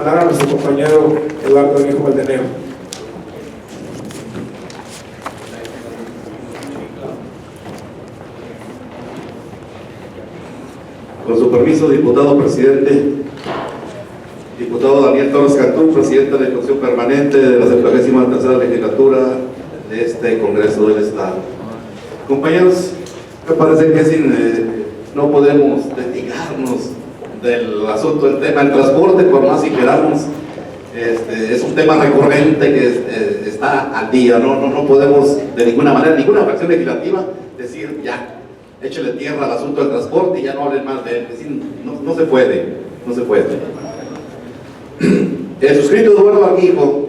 A nuestro compañero Eduardo Hijo Valdeneo. Con su permiso, diputado presidente, diputado Daniel Torres Cantú, presidente de la Comisión Permanente de la 73ª Legislatura de este Congreso del Estado. Compañeros, me parece que no podemos desligarnos del asunto del tema del transporte, por más si queramos. Es un tema recurrente que está al día, no podemos de ninguna manera, ninguna fracción legislativa decir ya, échele tierra al asunto del transporte y ya no hablen más de él. Es decir, no se puede. El suscrito Eduardo Arguijo,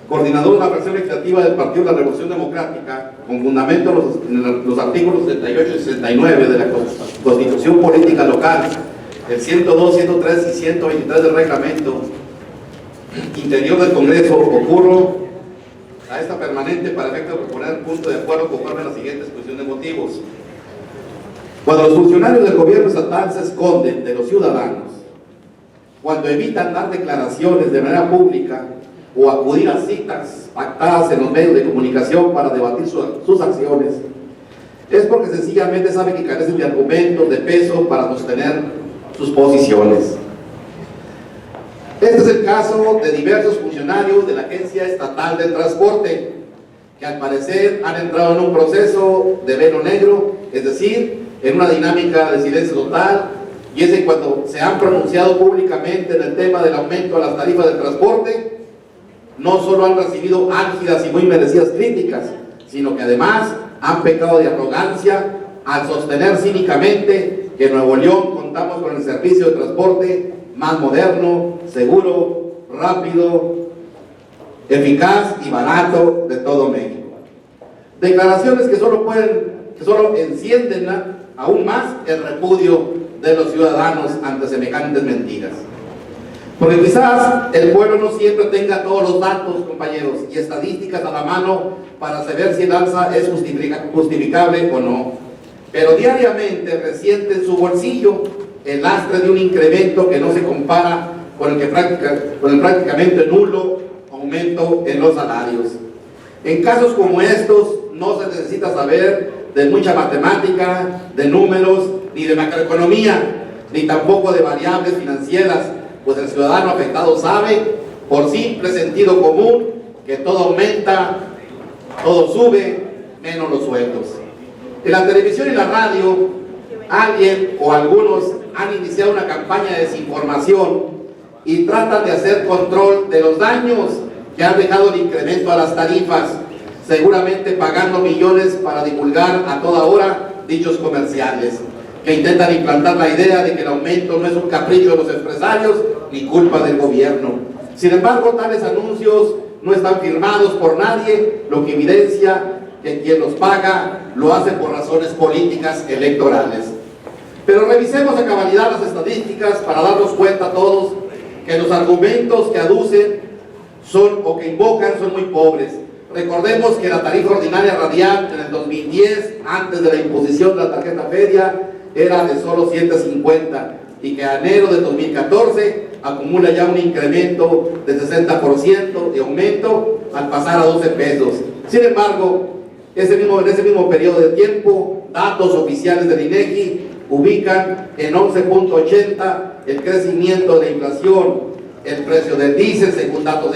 coordinador de la fracción legislativa del Partido de la Revolución Democrática, con fundamento en los artículos 68 y 69 de la Constitución Política Local, el 102, 103 y 123 del reglamento interior del Congreso, ocurro a esta permanente para efecto de proponer punto de acuerdo conforme a la siguiente exposición de motivos. Cuando los funcionarios del gobierno estatal se esconden de los ciudadanos, cuando evitan dar declaraciones de manera pública o acudir a citas pactadas en los medios de comunicación para debatir sus acciones, es porque sencillamente saben que carecen de argumentos de peso para sostener sus posiciones. Este es el caso de diversos funcionarios de la Agencia Estatal del Transporte, que al parecer han entrado en un proceso de velo negro, es decir, en una dinámica de silencio total, y es que cuando se han pronunciado públicamente en el tema del aumento a las tarifas del transporte, no solo han recibido álgidas y muy merecidas críticas, sino que además han pecado de arrogancia al sostener cínicamente que en Nuevo León contamos con el servicio de transporte más moderno, seguro, rápido, eficaz y barato de todo México. Declaraciones que solo encienden aún más el repudio de los ciudadanos ante semejantes mentiras. Porque quizás el pueblo no siempre tenga todos los datos, compañeros, y estadísticas a la mano para saber si el alza es justificable o no. Pero diariamente resiente en su bolsillo el lastre de un incremento que no se compara con el prácticamente nulo aumento en los salarios. En casos como estos no se necesita saber de mucha matemática, de números, ni de macroeconomía, ni tampoco de variables financieras, pues el ciudadano afectado sabe, por simple sentido común, que todo aumenta, todo sube, menos los sueldos. En la televisión y la radio, alguien o algunos han iniciado una campaña de desinformación y tratan de hacer control de los daños que han dejado el incremento a las tarifas, seguramente pagando millones para divulgar a toda hora dichos comerciales, que intentan implantar la idea de que el aumento no es un capricho de los empresarios ni culpa del gobierno. Sin embargo, tales anuncios no están firmados por nadie, lo que evidencia que quien los paga lo hace por razones políticas electorales. Pero revisemos a cabalidad las estadísticas para darnos cuenta a todos que los argumentos que aducen o que invocan son muy pobres. Recordemos que la tarifa ordinaria radial en el 2010, antes de la imposición de la tarjeta feria, era de solo 7.50 y que a enero de 2014 acumula ya un incremento de 60% de aumento al pasar a 12 pesos. Sin embargo, en ese mismo periodo de tiempo, datos oficiales del INEGI ubican en 11.80 el crecimiento de la inflación. El precio del diésel, según datos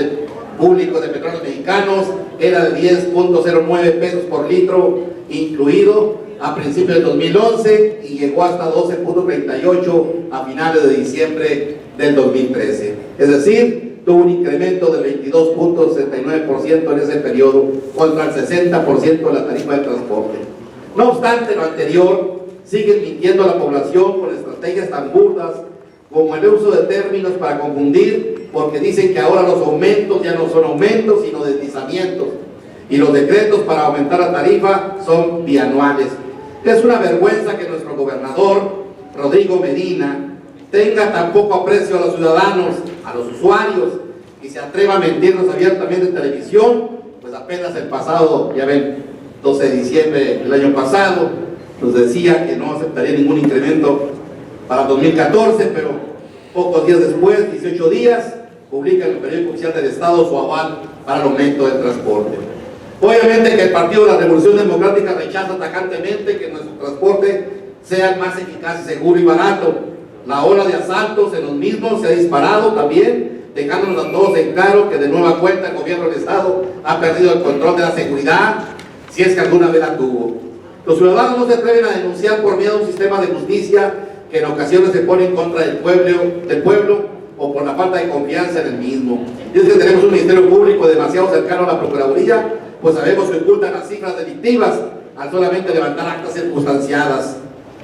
públicos de Petróleos Mexicanos, era de 10.09 pesos por litro incluido a principios del 2011 y llegó hasta 12.38 a finales de diciembre del 2013. Es decir, tuvo un incremento del 22.69% en ese periodo contra el 60% de la tarifa de transporte. No obstante lo anterior, siguen mintiendo a la población con estrategias tan burdas como el uso de términos para confundir, porque dicen que ahora los aumentos ya no son aumentos sino deslizamientos y los decretos para aumentar la tarifa son bianuales. Es una vergüenza que nuestro gobernador Rodrigo Medina tenga tan poco aprecio a los ciudadanos, a los usuarios, y se atreva a mentirnos abiertamente en televisión, pues apenas el pasado, ya ven, 12 de diciembre del año pasado, nos decía que no aceptaría ningún incremento para 2014, pero Pocos días después, 18 días, publica en el periódico oficial del Estado su aval para el aumento del transporte. Obviamente que el Partido de la Revolución Democrática rechaza tajantemente que nuestro transporte sea el más eficaz, seguro y barato. La ola de asaltos en los mismos se ha disparado también, dejándonos a todos en claro que de nueva cuenta el gobierno del Estado ha perdido el control de la seguridad, si es que alguna vez la tuvo. Los ciudadanos no se atreven a denunciar por miedo a un sistema de justicia que en ocasiones se pone en contra del pueblo o por la falta de confianza en el mismo. Y es que tenemos un Ministerio Público demasiado cercano a la Procuraduría, pues sabemos que ocultan las cifras delictivas al solamente levantar actas circunstanciadas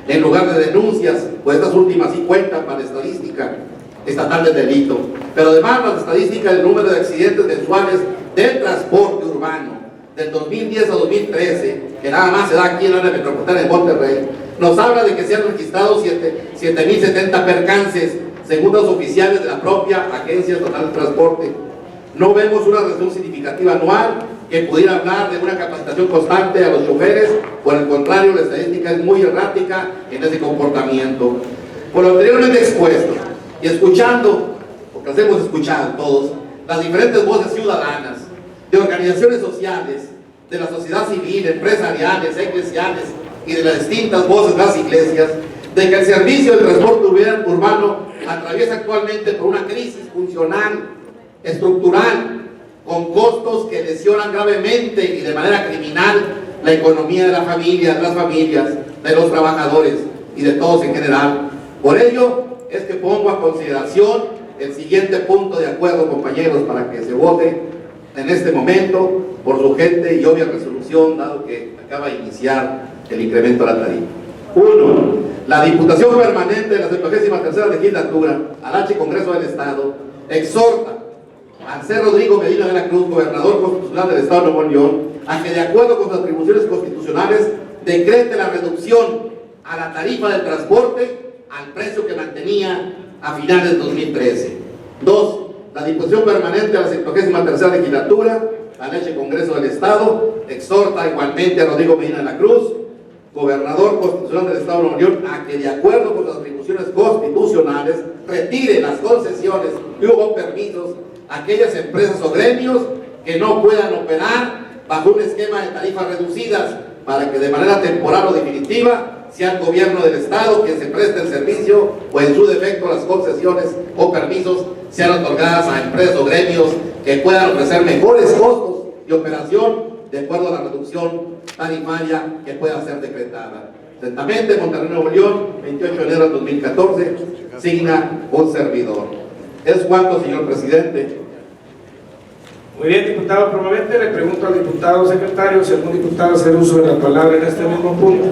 en lugar de denuncias, pues estas últimas sí cuentan para la estadística estatal del delito. Pero además las estadísticas del número de accidentes mensuales del transporte urbano del 2010 a 2013, que nada más se da aquí en la área metropolitana de Monterrey, nos habla de que se han registrado 7.070 percances, según los oficiales de la propia Agencia Estatal de Transporte. No vemos una reducción significativa anual que pudiera hablar de una capacitación constante a los choferes. Por el contrario, la estadística es muy errática en ese comportamiento. Por lo anteriormente expuesto y escuchando, porque hemos escuchado todos, las diferentes voces ciudadanas, de organizaciones sociales, de la sociedad civil, empresariales, eclesiales y de las distintas voces de las iglesias, de que el servicio del transporte urbano atraviesa actualmente por una crisis funcional, estructural, con costos que lesionan gravemente y de manera criminal la economía de la familia, de las familias, de los trabajadores y de todos en general. Por ello es que pongo a consideración el siguiente punto de acuerdo, compañeros, para que se vote en este momento por su urgente y obvia resolución, dado que acaba de iniciar el incremento de la tarifa. 1. La Diputación Permanente de la 73ª Legislatura, al H. Congreso del Estado, exhorta al ser Rodrigo Medina de la Cruz, gobernador constitucional del Estado de Nuevo León, a que de acuerdo con sus atribuciones constitucionales decrete la reducción a la tarifa del transporte al precio que mantenía a finales de 2013. 2. La Diputación Permanente de la 73ª Legislatura, al H. Congreso del Estado, exhorta igualmente a Rodrigo Medina de la Cruz, gobernador constitucional del Estado de Nuevo León, a que de acuerdo con las atribuciones constitucionales retire las concesiones y hubo permisos a aquellas empresas o gremios que no puedan operar bajo un esquema de tarifas reducidas, para que de manera temporal o definitiva sea el gobierno del Estado quien se preste el servicio, o en su defecto las concesiones o permisos sean otorgadas a empresas o gremios que puedan ofrecer mejores costos de operación de acuerdo a la reducción tarifaria que pueda ser decretada. Atentamente, Monterrey, Nuevo León, 28 de enero del 2014, signa un servidor. Es cuanto, señor presidente. Muy bien, diputado promovente, le pregunto al diputado secretario si algún diputado hacer uso de la palabra en este mismo punto.